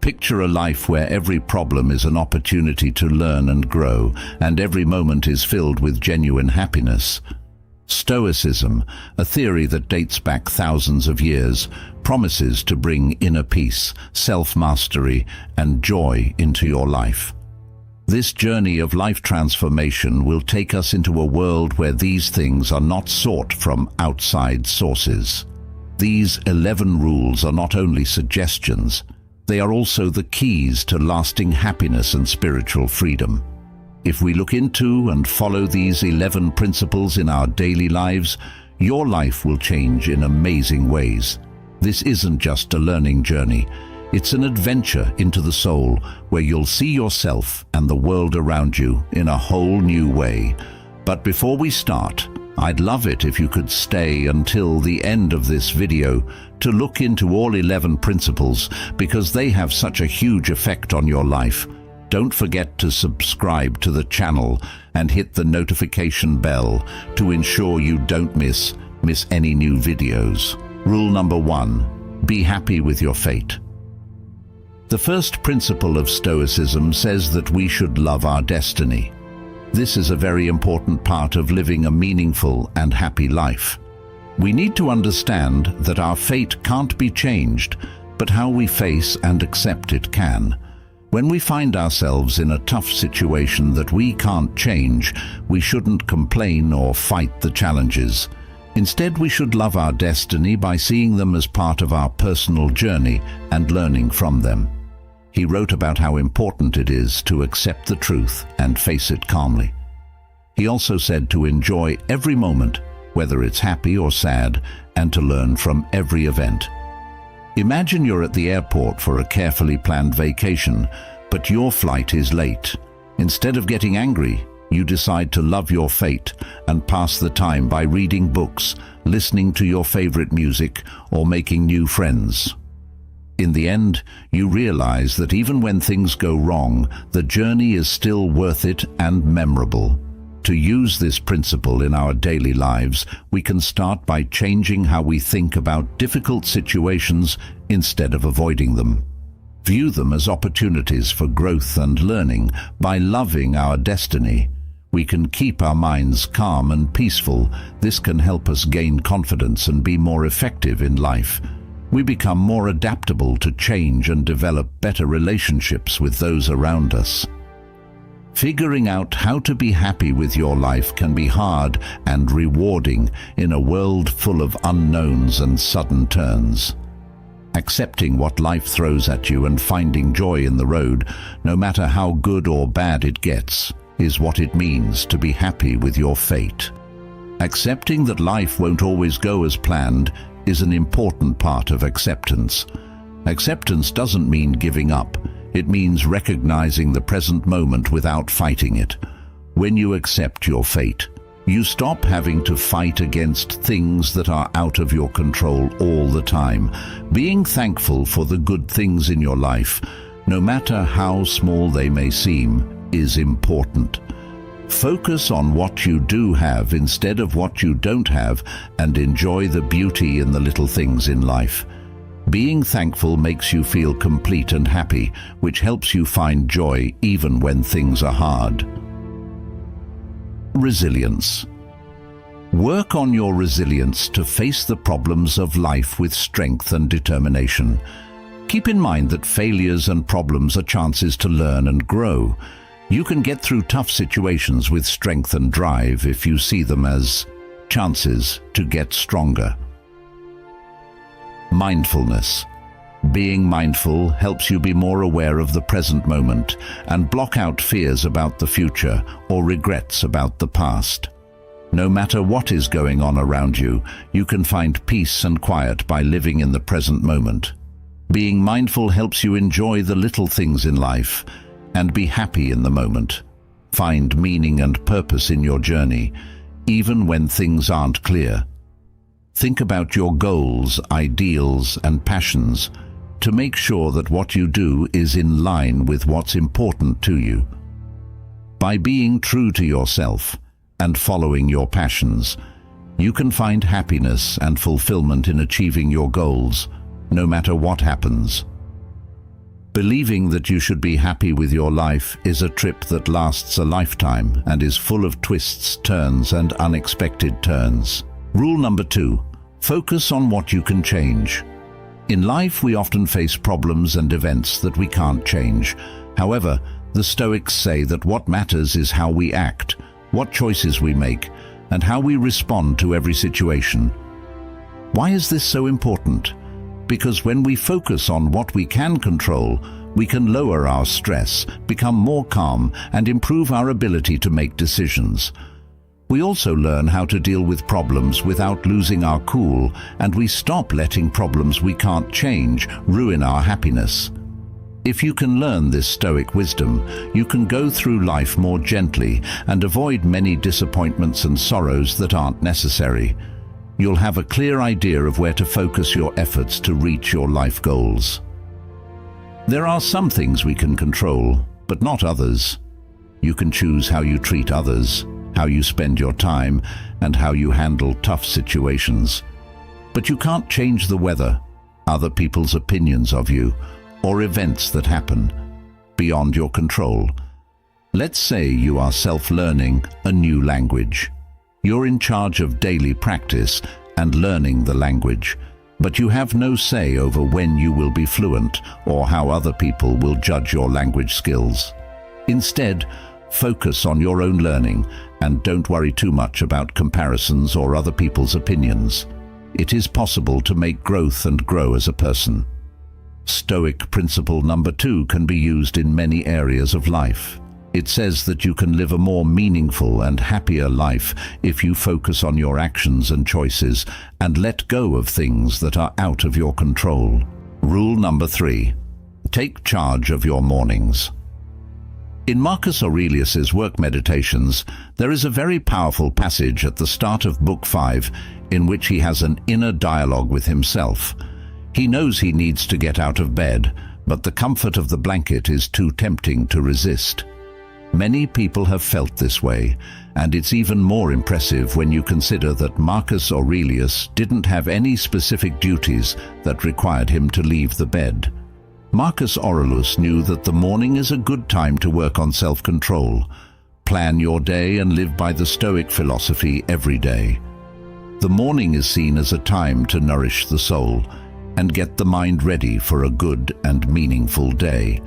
Picture a life where every problem is an opportunity to learn and grow, and every moment is filled with genuine happiness. Stoicism, a theory that dates back thousands of years, promises to bring inner peace, self-mastery, and joy into your life. This journey of life transformation will take us into a world where these things are not sought from outside sources. These 11 rules are not only suggestions, they are also the keys to lasting happiness and spiritual freedom. If we look into and follow these 11 principles in our daily lives, your life will change in amazing ways. This isn't just a learning journey, it's an adventure into the soul where you'll see yourself and the world around you in a whole new way. But before we start, I'd love it if you could stay until the end of this video to look into all 11 principles, because they have such a huge effect on your life. Don't forget to subscribe to the channel and hit the notification bell to ensure you don't miss any new videos. Rule number 1, be happy with your fate. The first principle of Stoicism says that we should love our destiny. This is a very important part of living a meaningful and happy life. We need to understand that our fate can't be changed, but how we face and accept it can. When we find ourselves in a tough situation that we can't change, we shouldn't complain or fight the challenges. Instead, we should love our destiny by seeing them as part of our personal journey and learning from them. He wrote about how important it is to accept the truth and face it calmly. He also said to enjoy every moment, whether it's happy or sad, and to learn from every event. Imagine you're at the airport for a carefully planned vacation, but your flight is late. Instead of getting angry, you decide to love your fate and pass the time by reading books, listening to your favorite music, or making new friends. In the end, you realize that even when things go wrong, the journey is still worth it and memorable. To use this principle in our daily lives, we can start by changing how we think about difficult situations instead of avoiding them. View them as opportunities for growth and learning. By loving our destiny, we can keep our minds calm and peaceful. This can help us gain confidence and be more effective in life. We become more adaptable to change and develop better relationships with those around us. Figuring out how to be happy with your life can be hard and rewarding in a world full of unknowns and sudden turns. Accepting what life throws at you and finding joy in the road, no matter how good or bad it gets, is what it means to be happy with your fate. Accepting that life won't always go as planned is an important part of acceptance. Acceptance doesn't mean giving up. It means recognizing the present moment without fighting it. When you accept your fate, you stop having to fight against things that are out of your control all the time. Being thankful for the good things in your life, no matter how small they may seem, is important. Focus on what you do have instead of what you don't have, and enjoy the beauty in the little things in life. Being thankful makes you feel complete and happy, which helps you find joy even when things are hard. Resilience. Work on your resilience to face the problems of life with strength and determination. Keep in mind that failures and problems are chances to learn and grow. You can get through tough situations with strength and drive if you see them as chances to get stronger. Mindfulness. Being mindful helps you be more aware of the present moment and block out fears about the future or regrets about the past. No matter what is going on around you, you can find peace and quiet by living in the present moment. Being mindful helps you enjoy the little things in life and be happy in the moment. Find meaning and purpose in your journey, even when things aren't clear. Think about your goals, ideals, and passions to make sure that what you do is in line with what's important to you. By being true to yourself and following your passions, you can find happiness and fulfillment in achieving your goals, no matter what happens. Believing that you should be happy with your life is a trip that lasts a lifetime and is full of twists, turns, and unexpected turns. Rule number 2. Focus on what you can change. In life, we often face problems and events that we can't change. However, the Stoics say that what matters is how we act, what choices we make, and how we respond to every situation. Why is this so important? Because when we focus on what we can control, we can lower our stress, become more calm, and improve our ability to make decisions. We also learn how to deal with problems without losing our cool, and we stop letting problems we can't change ruin our happiness. If you can learn this Stoic wisdom, you can go through life more gently and avoid many disappointments and sorrows that aren't necessary. You'll have a clear idea of where to focus your efforts to reach your life goals. There are some things we can control, but not others. You can choose how you treat others, how you spend your time, and how you handle tough situations. But you can't change the weather, other people's opinions of you, or events that happen beyond your control. Let's say you are self-learning a new language. You're in charge of daily practice and learning the language, but you have no say over when you will be fluent or how other people will judge your language skills. Instead, focus on your own learning and don't worry too much about comparisons or other people's opinions. It is possible to make growth and grow as a person. Stoic principle number 2 can be used in many areas of life. It says that you can live a more meaningful and happier life if you focus on your actions and choices and let go of things that are out of your control. Rule number 3. Take charge of your mornings. In Marcus Aurelius's work Meditations, there is a very powerful passage at the start of Book 5 in which he has an inner dialogue with himself. He knows he needs to get out of bed, but the comfort of the blanket is too tempting to resist. Many people have felt this way, and it's even more impressive when you consider that Marcus Aurelius didn't have any specific duties that required him to leave the bed. Marcus Aurelius knew that the morning is a good time to work on self-control. Plan your day and live by the Stoic philosophy every day. The morning is seen as a time to nourish the soul and get the mind ready for a good and meaningful day.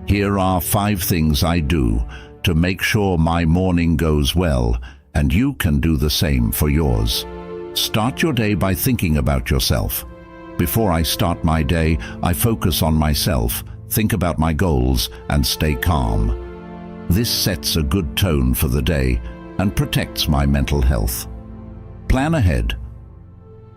Here are 5 things I do to make sure my morning goes well, and you can do the same for yours. Start your day by thinking about yourself. Before I start my day, I focus on myself, think about my goals, and stay calm. This sets a good tone for the day and protects my mental health. Plan ahead.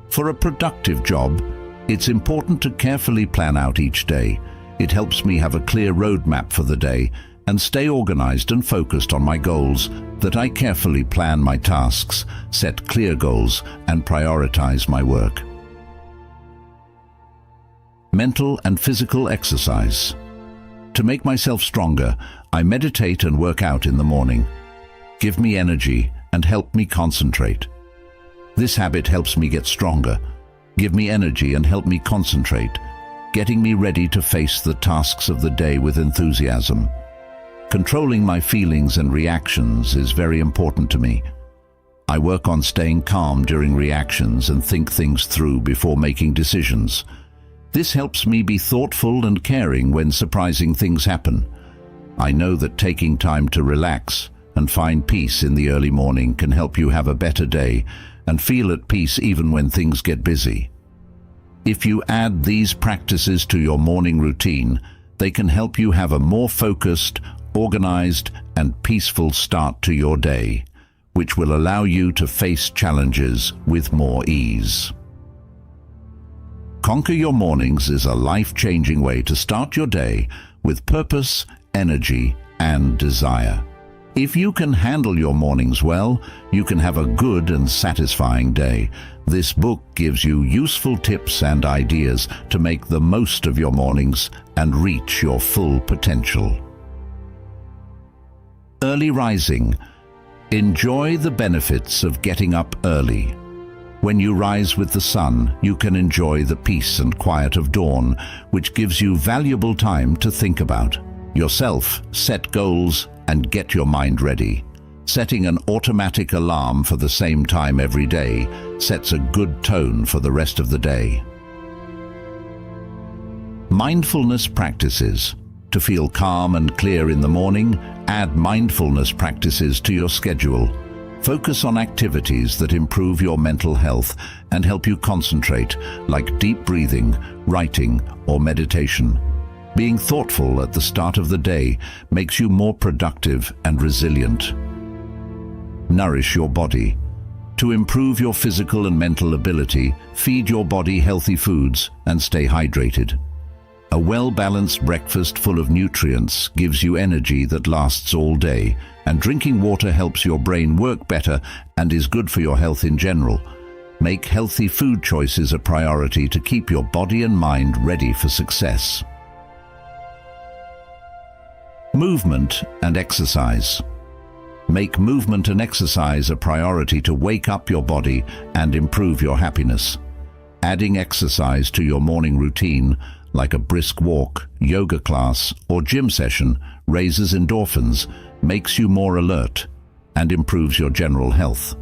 For a productive job, it's important to carefully plan out each day. It helps me have a clear roadmap for the day and stay organized and focused on my goals, that I carefully plan my tasks, set clear goals, and prioritize my work. Mental and physical exercise. To make myself stronger, I meditate and work out in the morning. Give me energy and help me concentrate. This habit helps me get stronger. Give me energy and help me concentrate, getting me ready to face the tasks of the day with enthusiasm. Controlling my feelings and reactions is very important to me. I work on staying calm during reactions and think things through before making decisions. This helps me be thoughtful and caring when surprising things happen. I know that taking time to relax and find peace in the early morning can help you have a better day and feel at peace even when things get busy. If you add these practices to your morning routine, they can help you have a more focused, organized, and peaceful start to your day, which will allow you to face challenges with more ease. Conquer your mornings is a life-changing way to start your day with purpose, energy, and desire. If you can handle your mornings well, you can have a good and satisfying day. This book gives you useful tips and ideas to make the most of your mornings and reach your full potential. Early rising. Enjoy the benefits of getting up early. When you rise with the sun, you can enjoy the peace and quiet of dawn, which gives you valuable time to think about yourself, set goals, and get your mind ready. Setting an automatic alarm for the same time every day sets a good tone for the rest of the day. Mindfulness practices. To feel calm and clear in the morning, add mindfulness practices to your schedule. Focus on activities that improve your mental health and help you concentrate, like deep breathing, writing, or meditation. Being thoughtful at the start of the day makes you more productive and resilient. Nourish your body. To improve your physical and mental ability, feed your body healthy foods and stay hydrated. A well-balanced breakfast full of nutrients gives you energy that lasts all day, and drinking water helps your brain work better and is good for your health in general. Make healthy food choices a priority to keep your body and mind ready for success. Movement and exercise. Make movement and exercise a priority to wake up your body and improve your happiness. Adding exercise to your morning routine, like a brisk walk, yoga class, or gym session, raises endorphins, makes you more alert, and improves your general health.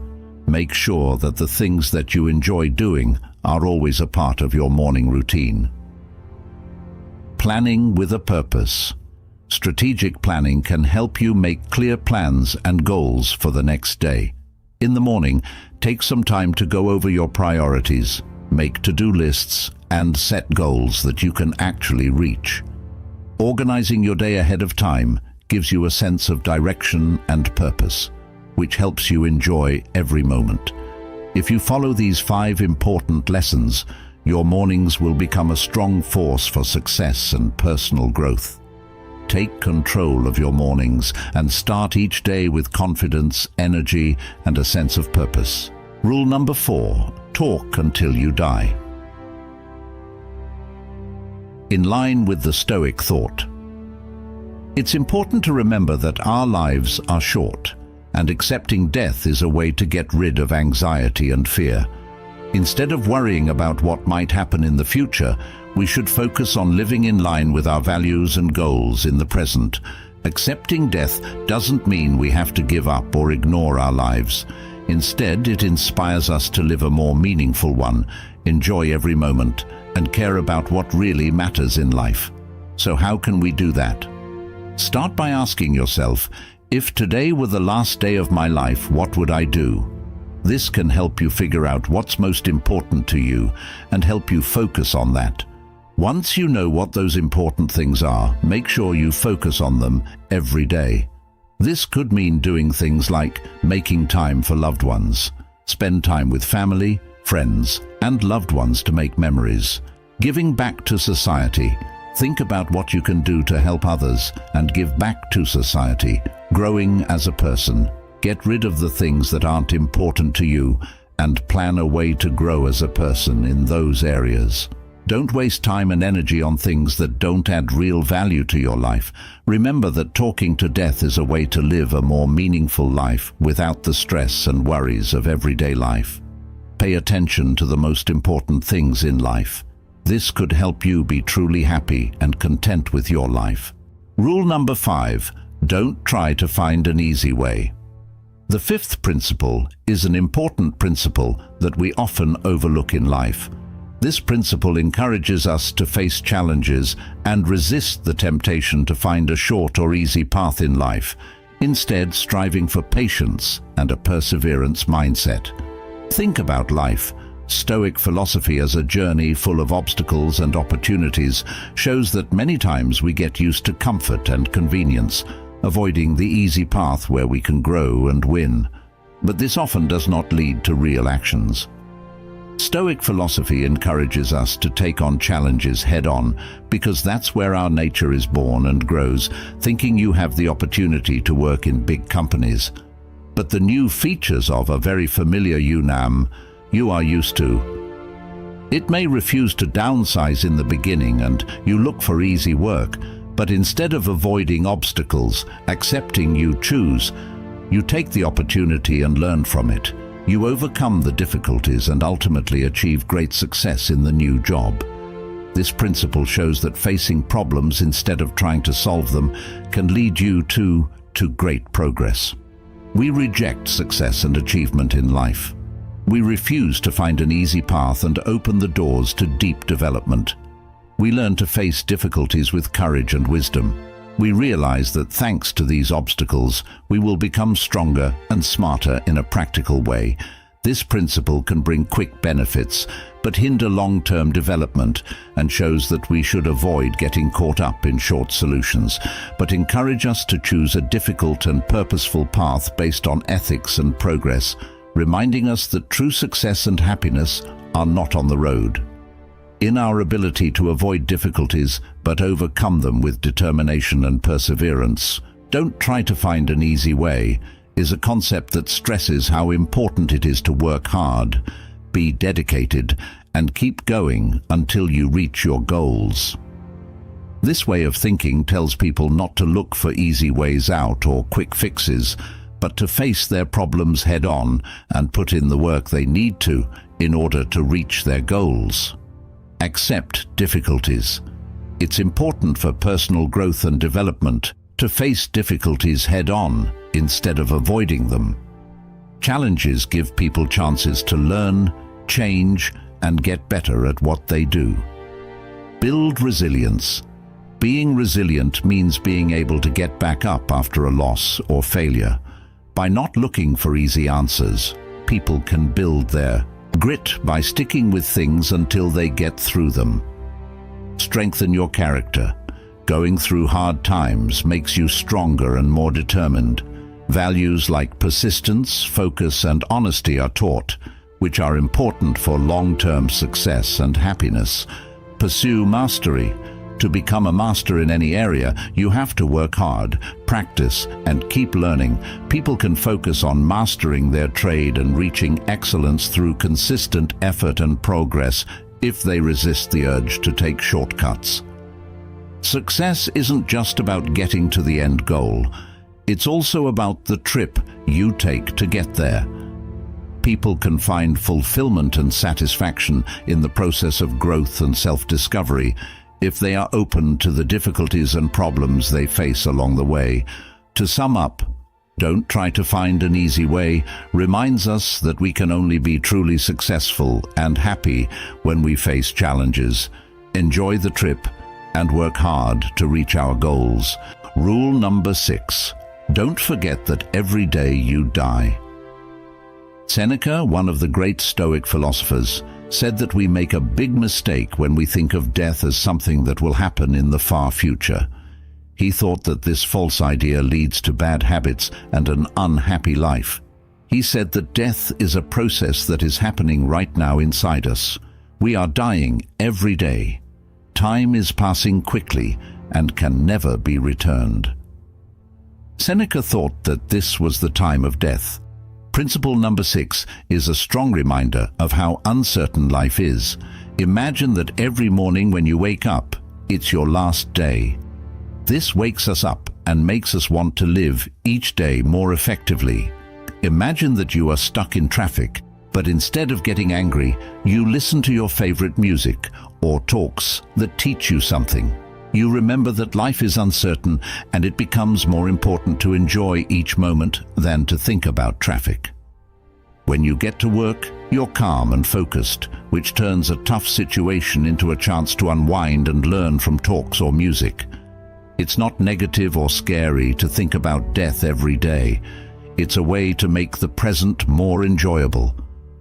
Make sure that the things that you enjoy doing are always a part of your morning routine. Planning with a purpose. Strategic planning can help you make clear plans and goals for the next day. In the morning, take some time to go over your priorities, make to-do lists, and set goals that you can actually reach. Organizing your day ahead of time gives you a sense of direction and purpose, which helps you enjoy every moment. If you follow these 5 important lessons, your mornings will become a strong force for success and personal growth. Take control of your mornings and start each day with confidence, energy, and a sense of purpose. Rule number 4, talk until you die. In line with the Stoic thought, it's important to remember that our lives are short, and accepting death is a way to get rid of anxiety and fear. Instead of worrying about what might happen in the future, we should focus on living in line with our values and goals in the present. Accepting death doesn't mean we have to give up or ignore our lives. Instead, it inspires us to live a more meaningful one, enjoy every moment, and care about what really matters in life. So how can we do that? Start by asking yourself, if today were the last day of my life, what would I do? This can help you figure out what's most important to you and help you focus on that. Once you know what those important things are, make sure you focus on them every day. This could mean doing things like making time for loved ones, spend time with family, friends, and loved ones to make memories. Giving back to society. Think about what you can do to help others and give back to society. Growing as a person. Get rid of the things that aren't important to you and plan a way to grow as a person in those areas. Don't waste time and energy on things that don't add real value to your life. Remember that talking to death is a way to live a more meaningful life without the stress and worries of everyday life. Pay attention to the most important things in life. This could help you be truly happy and content with your life. Rule number 5, don't try to find an easy way. The 5th principle is an important principle that we often overlook in life. This principle encourages us to face challenges and resist the temptation to find a short or easy path in life, instead striving for patience and a perseverance mindset. Think about life. Stoic philosophy as a journey full of obstacles and opportunities shows that many times we get used to comfort and convenience, avoiding the easy path where we can grow and win. But this often does not lead to real actions. Stoic philosophy encourages us to take on challenges head-on because that's where our nature is born and grows, thinking you have the opportunity to work in big companies. But the new features of a very familiar you are used to. It may refuse to downsize in the beginning and you look for easy work, but instead of avoiding obstacles, accepting you choose, you take the opportunity and learn from it. You overcome the difficulties and ultimately achieve great success in the new job. This principle shows that facing problems instead of trying to solve them can lead you to great progress. We reject success and achievement in life. We refuse to find an easy path and open the doors to deep development. We learn to face difficulties with courage and wisdom. We realize that thanks to these obstacles, we will become stronger and smarter in a practical way. This principle can bring quick benefits, but hinder long-term development, and shows that we should avoid getting caught up in short solutions, but encourage us to choose a difficult and purposeful path based on ethics and progress, reminding us that true success and happiness are not on the road. In our ability to avoid difficulties but overcome them with determination and perseverance, "Don't try to find an easy way" is a concept that stresses how important it is to work hard, be dedicated, and keep going until you reach your goals. This way of thinking tells people not to look for easy ways out or quick fixes, but to face their problems head-on and put in the work they need to in order to reach their goals. Accept difficulties. It's important for personal growth and development to face difficulties head-on instead of avoiding them. Challenges give people chances to learn, change, and get better at what they do. Build resilience. Being resilient means being able to get back up after a loss or failure. By not looking for easy answers, people can build their grit by sticking with things until they get through them. Strengthen your character. Going through hard times makes you stronger and more determined. Values like persistence, focus, and honesty are taught, which are important for long-term success and happiness. Pursue mastery. To become a master in any area, you have to work hard, practice, and keep learning. People can focus on mastering their trade and reaching excellence through consistent effort and progress if they resist the urge to take shortcuts. Success isn't just about getting to the end goal. It's also about the trip you take to get there. People can find fulfillment and satisfaction in the process of growth and self-discovery if they are open to the difficulties and problems they face along the way. To sum up, "Don't try to find an easy way" reminds us that we can only be truly successful and happy when we face challenges. Enjoy the trip and work hard to reach our goals. Rule number 6. Don't forget that every day you die. Seneca, one of the great Stoic philosophers, said that we make a big mistake when we think of death as something that will happen in the far future. He thought that this false idea leads to bad habits and an unhappy life. He said that death is a process that is happening right now inside us. We are dying every day. Time is passing quickly and can never be returned. Seneca thought that this was the time of death. Principle number 6 is a strong reminder of how uncertain life is. Imagine that every morning when you wake up, it's your last day. This wakes us up and makes us want to live each day more effectively. Imagine that you are stuck in traffic, but instead of getting angry, you listen to your favorite music or talks that teach you something. You remember that life is uncertain, and it becomes more important to enjoy each moment than to think about traffic. When you get to work, you're calm and focused, which turns a tough situation into a chance to unwind and learn from talks or music. It's not negative or scary to think about death every day. It's a way to make the present more enjoyable.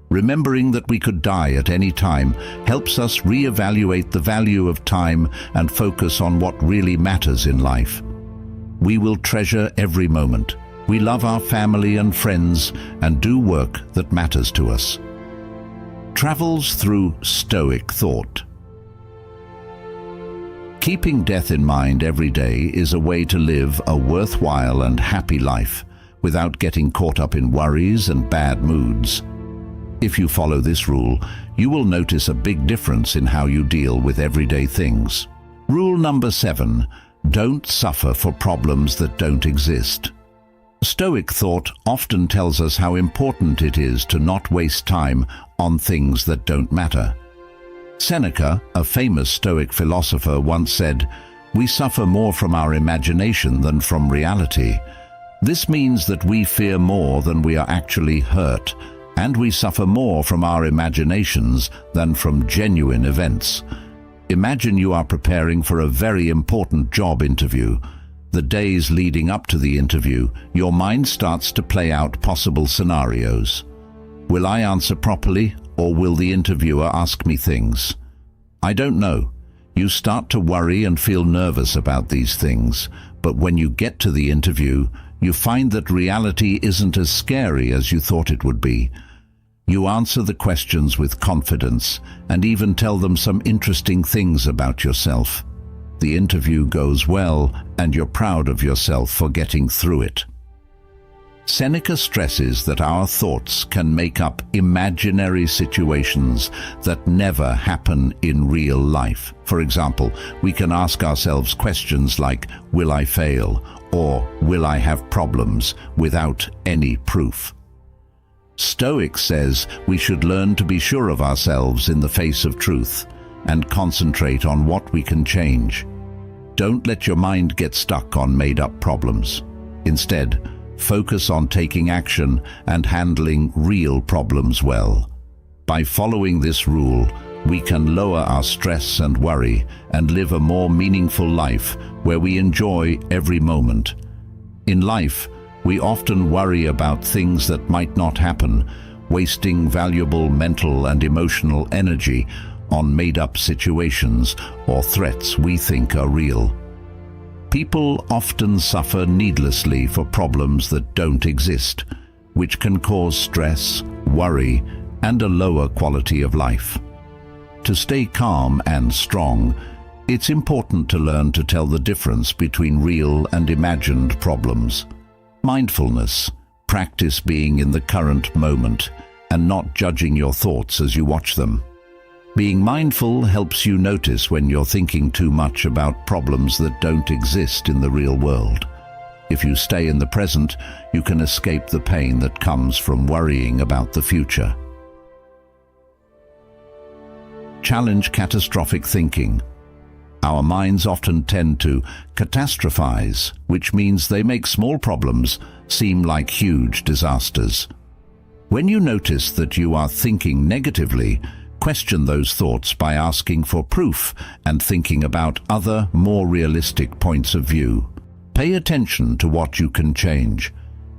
Remembering that we could die at any time helps us reevaluate the value of time and focus on what really matters in life. We will treasure every moment. We love our family and friends and do work that matters to us. Travels through Stoic thought. Keeping death in mind every day is a way to live a worthwhile and happy life without getting caught up in worries and bad moods. If you follow this rule, you will notice a big difference in how you deal with everyday things. Rule number 7. Don't suffer for problems that don't exist. Stoic thought often tells us how important it is to not waste time on things that don't matter. Seneca, a famous Stoic philosopher, once said, "We suffer more from our imagination than from reality." This means that we fear more than we are actually hurt, and we suffer more from our imaginations than from genuine events. Imagine you are preparing for a very important job interview. The days leading up to the interview, your mind starts to play out possible scenarios. Will I answer properly, or will the interviewer ask me things? I don't know. You start to worry and feel nervous about these things, but when you get to the interview, you find that reality isn't as scary as you thought it would be. You answer the questions with confidence and even tell them some interesting things about yourself. The interview goes well, and you're proud of yourself for getting through it. Seneca stresses that our thoughts can make up imaginary situations that never happen in real life. For example, we can ask ourselves questions like, "Will I fail?" or "Will I have problems?" without any proof. Stoic says we should learn to be sure of ourselves in the face of truth and concentrate on what we can change. Don't let your mind get stuck on made-up problems. Instead, focus on taking action and handling real problems well. By following this rule, we can lower our stress and worry and live a more meaningful life where we enjoy every moment. In life, we often worry about things that might not happen, wasting valuable mental and emotional energy on made-up situations or threats we think are real. People often suffer needlessly for problems that don't exist, which can cause stress, worry, and a lower quality of life. To stay calm and strong, it's important to learn to tell the difference between real and imagined problems. Mindfulness, practice being in the current moment and not judging your thoughts as you watch them. Being mindful helps you notice when you're thinking too much about problems that don't exist in the real world. If you stay in the present, you can escape the pain that comes from worrying about the future. Challenge catastrophic thinking. Our minds often tend to catastrophize, which means they make small problems seem like huge disasters. When you notice that you are thinking negatively, question those thoughts by asking for proof and thinking about other, more realistic points of view. Pay attention to what you can change.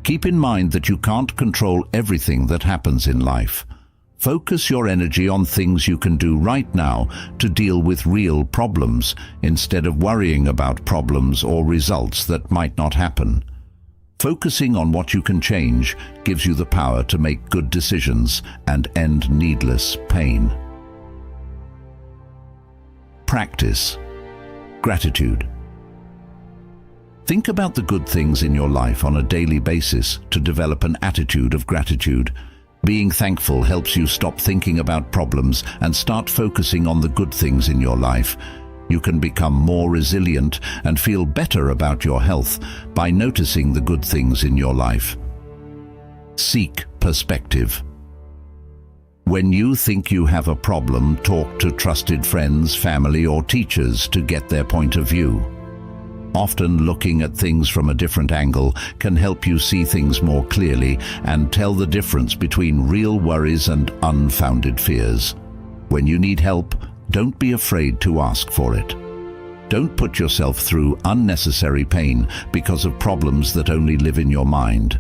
Keep in mind that you can't control everything that happens in life. Focus your energy on things you can do right now to deal with real problems instead of worrying about problems or results that might not happen. Focusing on what you can change gives you the power to make good decisions and end needless pain. Practice. Gratitude. Think about the good things in your life on a daily basis to develop an attitude of gratitude. Being thankful helps you stop thinking about problems and start focusing on the good things in your life. You can become more resilient and feel better about your health by noticing the good things in your life. Seek perspective. When you think you have a problem, talk to trusted friends, family, or teachers to get their point of view. Often looking at things from a different angle can help you see things more clearly and tell the difference between real worries and unfounded fears. When you need help, don't be afraid to ask for it. Don't put yourself through unnecessary pain because of problems that only live in your mind.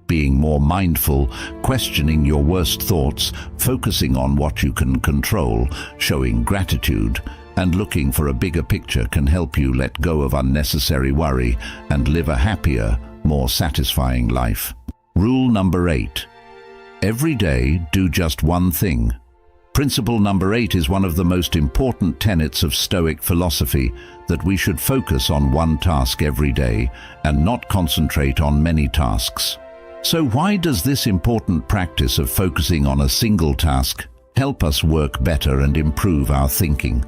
Being more mindful, questioning your worst thoughts, focusing on what you can control, showing gratitude, and looking for a bigger picture can help you let go of unnecessary worry and live a happier, more satisfying life. Rule number 8. Every day, do just one thing. Principle number 8 is one of the most important tenets of Stoic philosophy, that we should focus on one task every day and not concentrate on many tasks. So why does this important practice of focusing on a single task help us work better and improve our thinking?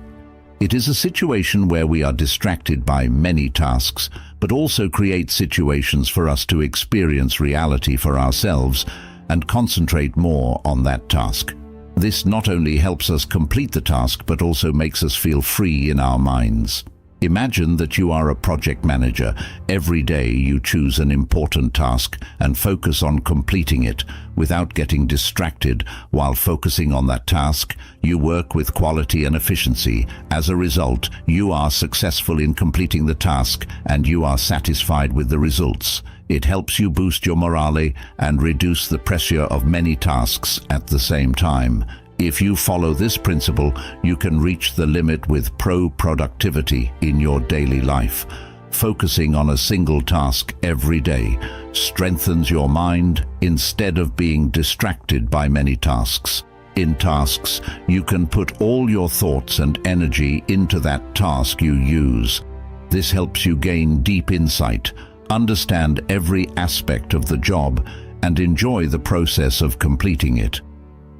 It is a situation where we are distracted by many tasks, but also creates situations for us to experience reality for ourselves and concentrate more on that task. This not only helps us complete the task, but also makes us feel free in our minds. Imagine that you are a project manager. Every day you choose an important task and focus on completing it without getting distracted. While focusing on that task, you work with quality and efficiency. As a result, you are successful in completing the task and you are satisfied with the results. It helps you boost your morale and reduce the pressure of many tasks at the same time. If you follow this principle, you can reach the limit with productivity in your daily life. Focusing on a single task every day strengthens your mind instead of being distracted by many tasks. In tasks, you can put all your thoughts and energy into that task you use. This helps you gain deep insight, understand every aspect of the job, and enjoy the process of completing it.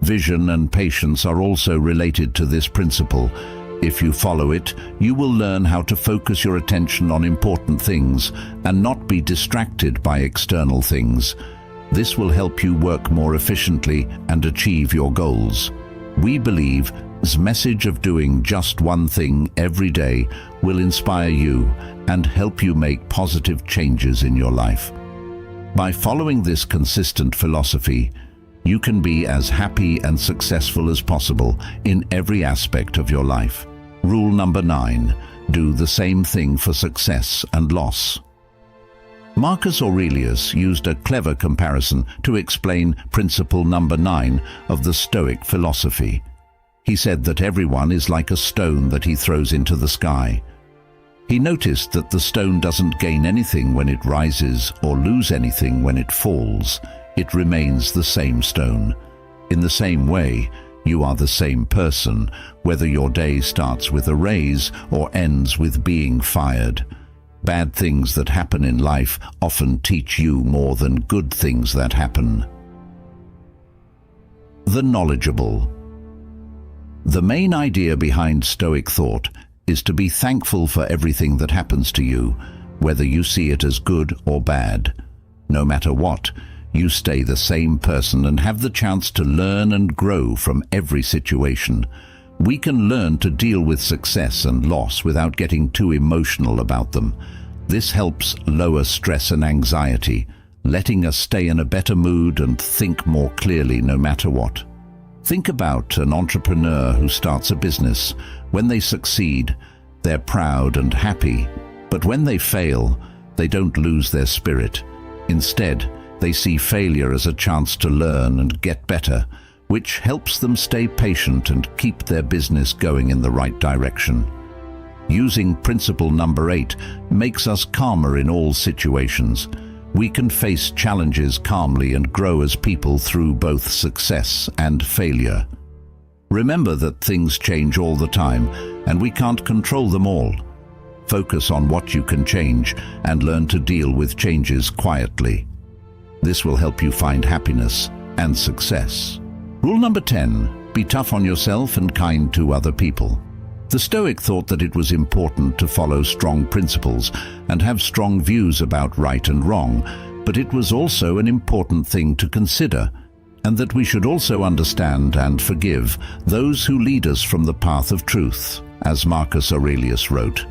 Vision and patience are also related to this principle. If you follow it, you will learn how to focus your attention on important things and not be distracted by external things. This will help you work more efficiently and achieve your goals. We believe this message of doing just one thing every day will inspire you and help you make positive changes in your life. By following this consistent philosophy, you can be as happy and successful as possible in every aspect of your life. Rule number 9. Do the same thing for success and loss. Marcus Aurelius used a clever comparison to explain principle number 9 of the Stoic philosophy. He said that everyone is like a stone that he throws into the sky. He noticed that the stone doesn't gain anything when it rises or lose anything when it falls. It remains the same stone. In the same way, you are the same person, whether your day starts with a raise or ends with being fired. Bad things that happen in life often teach you more than good things that happen. The knowledgeable. The main idea behind Stoic thought is to be thankful for everything that happens to you, whether you see it as good or bad. No matter what, you stay the same person and have the chance to learn and grow from every situation. We can learn to deal with success and loss without getting too emotional about them. This helps lower stress and anxiety, letting us stay in a better mood and think more clearly no matter what. Think about an entrepreneur who starts a business. When they succeed, they're proud and happy. But when they fail, they don't lose their spirit. Instead, they see failure as a chance to learn and get better, which helps them stay patient and keep their business going in the right direction. Using principle number 8 makes us calmer in all situations. We can face challenges calmly and grow as people through both success and failure. Remember that things change all the time, and we can't control them all. Focus on what you can change and learn to deal with changes quietly. This will help you find happiness and success. Rule number 10. Be tough on yourself and kind to other people. The Stoic thought that it was important to follow strong principles and have strong views about right and wrong, but it was also an important thing to consider, and that we should also understand and forgive those who lead us from the path of truth, as Marcus Aurelius wrote.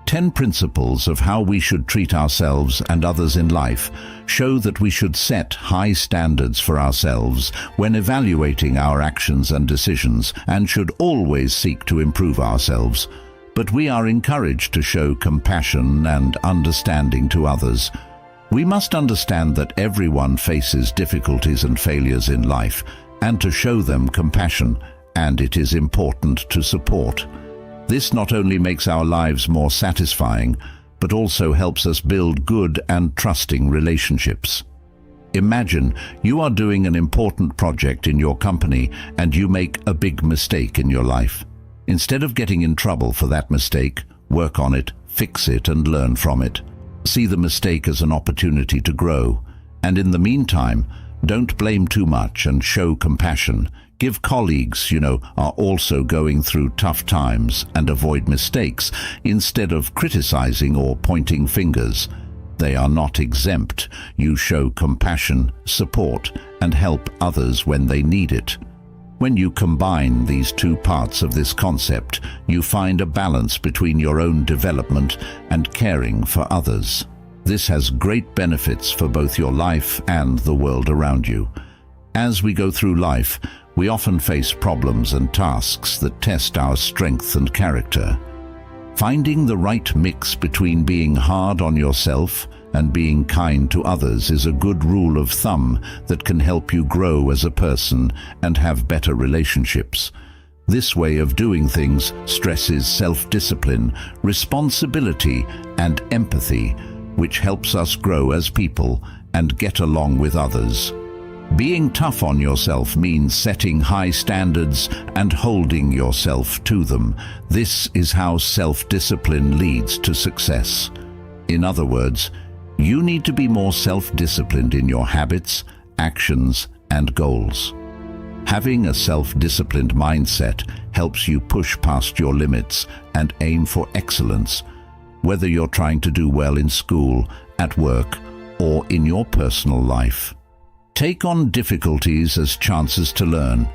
10 principles of how we should treat ourselves and others in life show that we should set high standards for ourselves when evaluating our actions and decisions, and should always seek to improve ourselves. But we are encouraged to show compassion and understanding to others. We must understand that everyone faces difficulties and failures in life, and to show them compassion, and it is important to support. This not only makes our lives more satisfying, but also helps us build good and trusting relationships. Imagine you are doing an important project in your company and you make a big mistake in your life. Instead of getting in trouble for that mistake, work on it, fix it, and learn from it. See the mistake as an opportunity to grow, and in the meantime, don't blame too much and show compassion. Give colleagues, are also going through tough times, and avoid mistakes instead of criticizing or pointing fingers. They are not exempt. You show compassion, support, and help others when they need it. When you combine these two parts of this concept, you find a balance between your own development and caring for others. This has great benefits for both your life and the world around you. As we go through life, we often face problems and tasks that test our strength and character. Finding the right mix between being hard on yourself and being kind to others is a good rule of thumb that can help you grow as a person and have better relationships. This way of doing things stresses self-discipline, responsibility, and empathy, which helps us grow as people and get along with others. Being tough on yourself means setting high standards and holding yourself to them. This is how self-discipline leads to success. In other words, you need to be more self-disciplined in your habits, actions, and goals. Having a self-disciplined mindset helps you push past your limits and aim for excellence, whether you're trying to do well in school, at work, or in your personal life. Take on difficulties as chances to learn.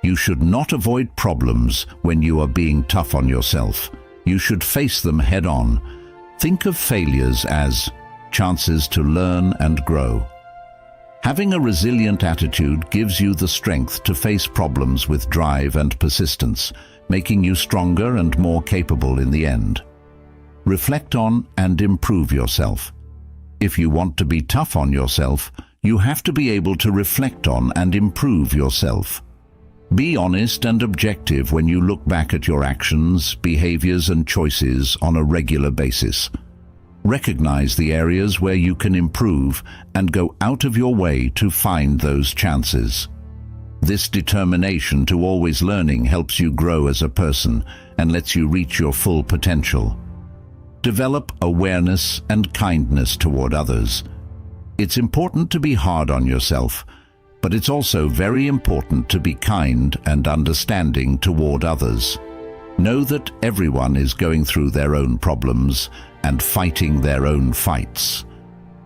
You should not avoid problems when you are being tough on yourself. You should face them head on. Think of failures as chances to learn and grow. Having a resilient attitude gives you the strength to face problems with drive and persistence, making you stronger and more capable in the end. Reflect on and improve yourself. If you want to be tough on yourself, you have to be able to reflect on and improve yourself. Be honest and objective when you look back at your actions, behaviors, and choices on a regular basis. Recognize the areas where you can improve and go out of your way to find those chances. This determination to always learning helps you grow as a person and lets you reach your full potential. Develop awareness and kindness toward others. It's important to be hard on yourself, but it's also very important to be kind and understanding toward others. Know that everyone is going through their own problems and fighting their own fights.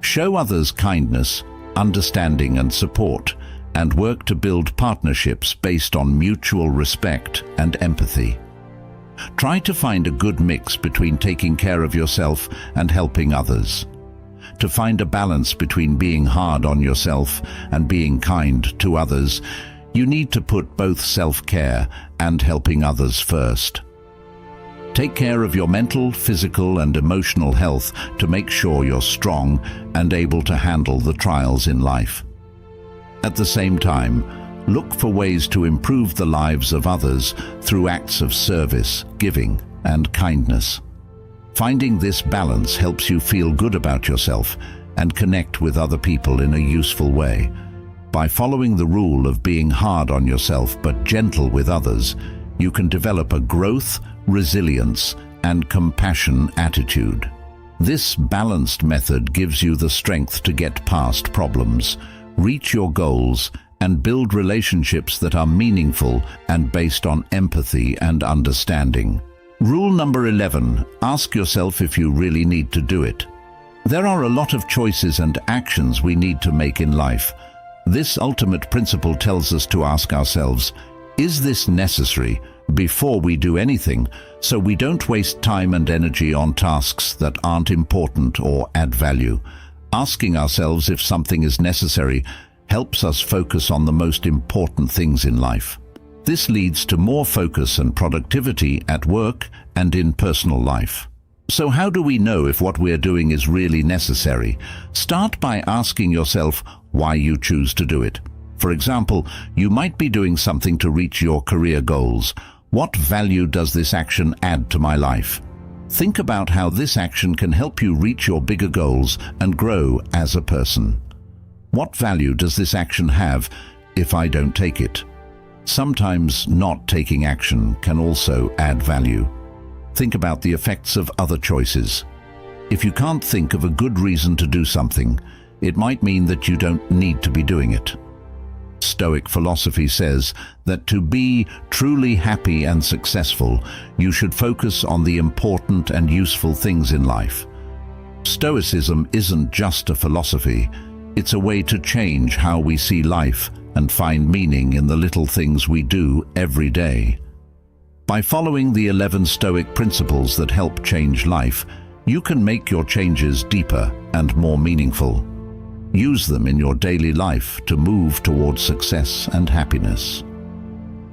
Show others kindness, understanding, and support, and work to build partnerships based on mutual respect and empathy. Try to find a good mix between taking care of yourself and helping others. To find a balance between being hard on yourself and being kind to others, you need to put both self-care and helping others first. Take care of your mental, physical, and emotional health to make sure you're strong and able to handle the trials in life. At the same time, look for ways to improve the lives of others through acts of service, giving, and kindness. Finding this balance helps you feel good about yourself and connect with other people in a useful way. By following the rule of being hard on yourself but gentle with others, you can develop a growth, resilience, and compassion attitude. This balanced method gives you the strength to get past problems, reach your goals, and build relationships that are meaningful and based on empathy and understanding. Rule number 11, ask yourself if you really need to do it. There are a lot of choices and actions we need to make in life. This ultimate principle tells us to ask ourselves, is this necessary, before we do anything, so we don't waste time and energy on tasks that aren't important or add value. Asking ourselves if something is necessary helps us focus on the most important things in life. This leads to more focus and productivity at work and in personal life. So how do we know if what we're doing is really necessary? Start by asking yourself why you choose to do it. For example, you might be doing something to reach your career goals. What value does this action add to my life? Think about how this action can help you reach your bigger goals and grow as a person. What value does this action have if I don't take it? Sometimes not taking action can also add value. Think about the effects of other choices. If you can't think of a good reason to do something, it might mean that you don't need to be doing it. Stoic philosophy says that to be truly happy and successful, you should focus on the important and useful things in life. Stoicism isn't just a philosophy, it's a way to change how we see life and find meaning in the little things we do every day. By following the 11 Stoic principles that help change life, you can make your changes deeper and more meaningful. Use them in your daily life to move towards success and happiness.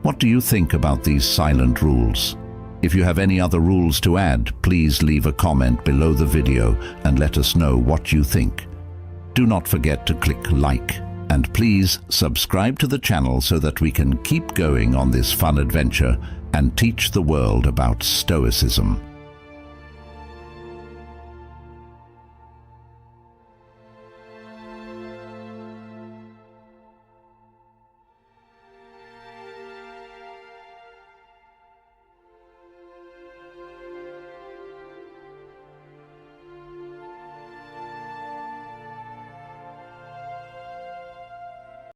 What do you think about these silent rules? If you have any other rules to add, please leave a comment below the video and let us know what you think. Do not forget to click like, and please subscribe to the channel so that we can keep going on this fun adventure and teach the world about Stoicism.